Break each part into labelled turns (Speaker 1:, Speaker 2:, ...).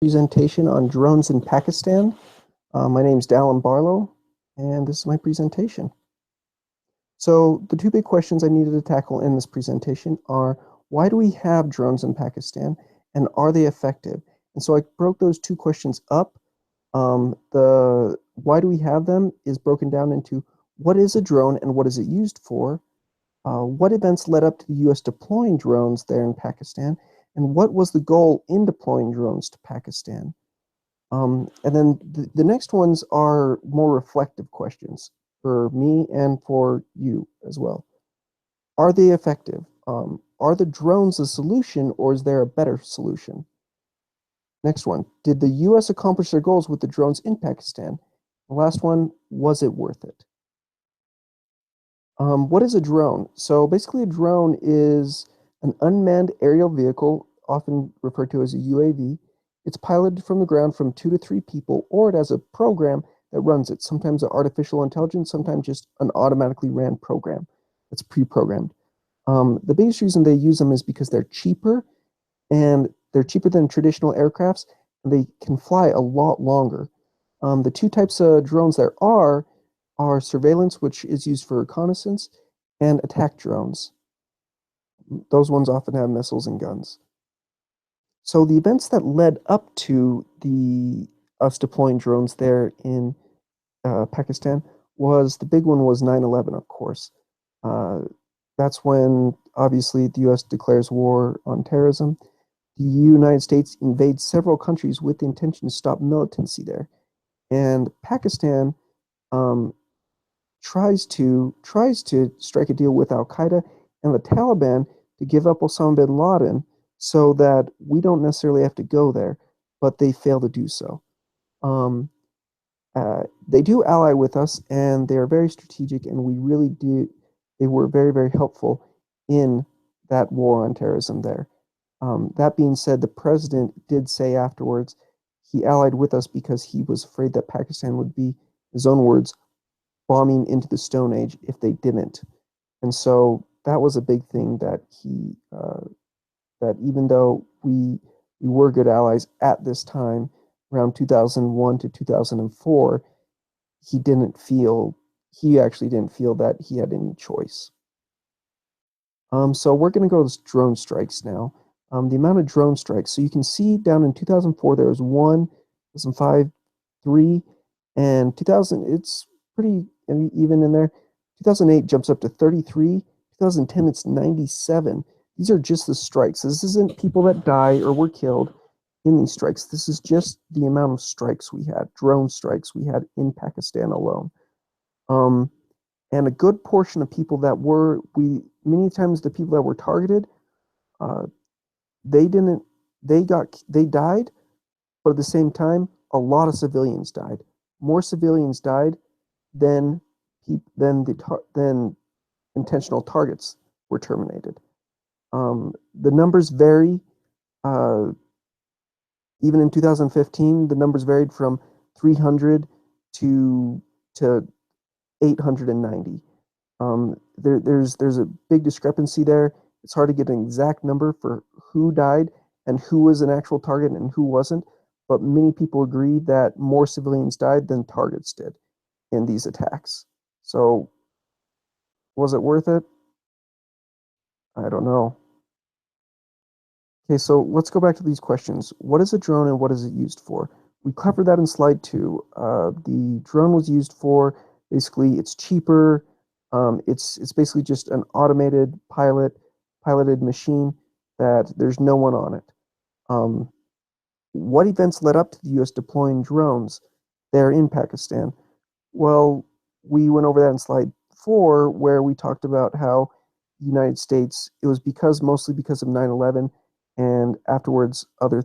Speaker 1: Presentation on drones in Pakistan. My name is Dallin Barlow, and this is my presentation. So the two big questions I needed to tackle in this presentation are, why do we have drones in Pakistan, and are they effective? And so I broke those two questions up. The why do we have them is broken down into what is a drone and what is it used for, what events led up to the U.S. deploying drones there in Pakistan, and what was the goal in deploying drones to Pakistan. And then the next ones are more reflective questions for me and for you as well. Are they effective? Are the drones a solution, or is there a better solution? Next one, did the U.S. accomplish their goals with the drones in Pakistan? The last one, was it worth it? What is a drone? So basically a drone is an unmanned aerial vehicle, often referred to as a UAV. It's piloted from the ground from 2 to 3 people, or it has a program that runs it. Sometimes an artificial intelligence, sometimes just an automatically ran program that's pre-programmed. The biggest reason they use them is because they're cheaper, and they're cheaper than traditional aircrafts, and they can fly a lot longer. The two types of drones there are surveillance, which is used for reconnaissance, and attack drones. Those ones often have missiles and guns. So the events that led up to us deploying drones there in Pakistan the big one was 9/11, of course. Uh, that's when obviously the U.S. declares war on terrorism. The United States invades several countries with the intention to stop militancy there, and Pakistan um, tries to strike a deal with Al Qaeda and the Taliban to give up Osama bin Laden so that we don't necessarily have to go there, but they fail to do so. Um, they do ally with us, and they are very strategic, and we really do. They were very, very helpful in that war on terrorism there. That being said, the president did say afterwards he allied with us because he was afraid that Pakistan would be, his own words, bombing into the Stone Age if they didn't. And so that was a big thing that even though we were good allies at this time, around 2001 to 2004, he actually didn't feel that he had any choice. So we're going to go to drone strikes now. The amount of drone strikes. So you can see down in 2004 there was 1, 2005, 3, and 2000. It's pretty even in there. 2008 jumps up to 33. 2010 it's 97. These are just the strikes. This isn't people that die or were killed in these strikes. This is just the amount of strikes we had, drone strikes we had in Pakistan alone. Um, and a good portion of people that many times the people that were targeted, uh, they didn't, they died, but at the same time, a lot of civilians died. More civilians died than than intentional targets were terminated. The numbers vary. Uh, Even in 2015, the numbers varied from 300 to 890. There's a big discrepancy there. It's hard to get an exact number for who died and who was an actual target and who wasn't, but many people agree that more civilians died than targets did in these attacks. So, was it worth it? I don't know. Okay, so let's go back to these questions. What is a drone and what is it used for? We covered that in slide 2. The drone was used for, basically, it's cheaper. It's basically just an automated piloted machine that there's no one on it. Um, what events led up to the U.S. deploying drones there in Pakistan? Well, we went over that in slide 4, where we talked about how the United States, it was mostly because of 9/11, and afterwards, trying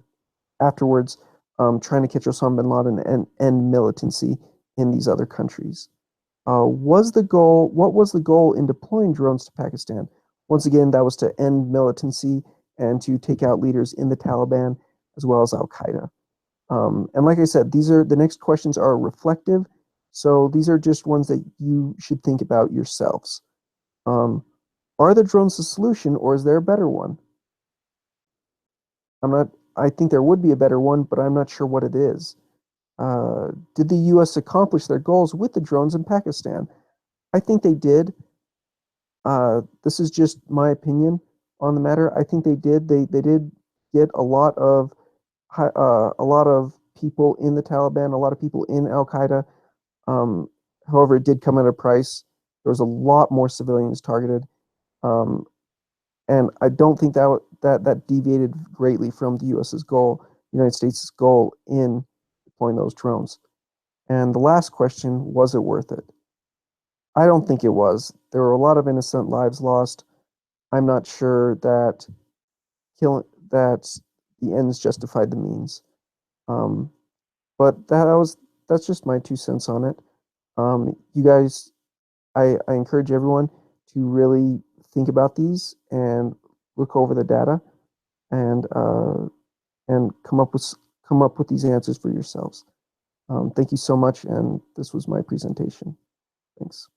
Speaker 1: to catch Osama bin Laden and end militancy in these other countries. What was the goal in deploying drones to Pakistan? Once again, that was to end militancy and to take out leaders in the Taliban as well as Al Qaeda. And like I said, the next questions are reflective, so these are just ones that you should think about yourselves. Um, are the drones the solution, or is there a better one? I'm not I think there would be a better one, but I'm not sure what it is. Did the U.S. accomplish their goals with the drones in Pakistan? I think they did. This is just my opinion on the matter. I think they did. They did get a lot of people in the Taliban, a lot of people in Al Qaeda. Um, However, it did come at a price. There was a lot more civilians targeted, um, and I don't think that deviated greatly from the U.S.'s goal, United States' goal in deploying those drones. And the last question, was it worth it? I don't think it was. There were a lot of innocent lives lost. I'm not sure that that the ends justified the means. Um, but that's just my 2 cents on it. You guys, I encourage everyone to really think about these and look over the data and come up with these answers for yourselves. Thank you so much, and this was my presentation. Thanks.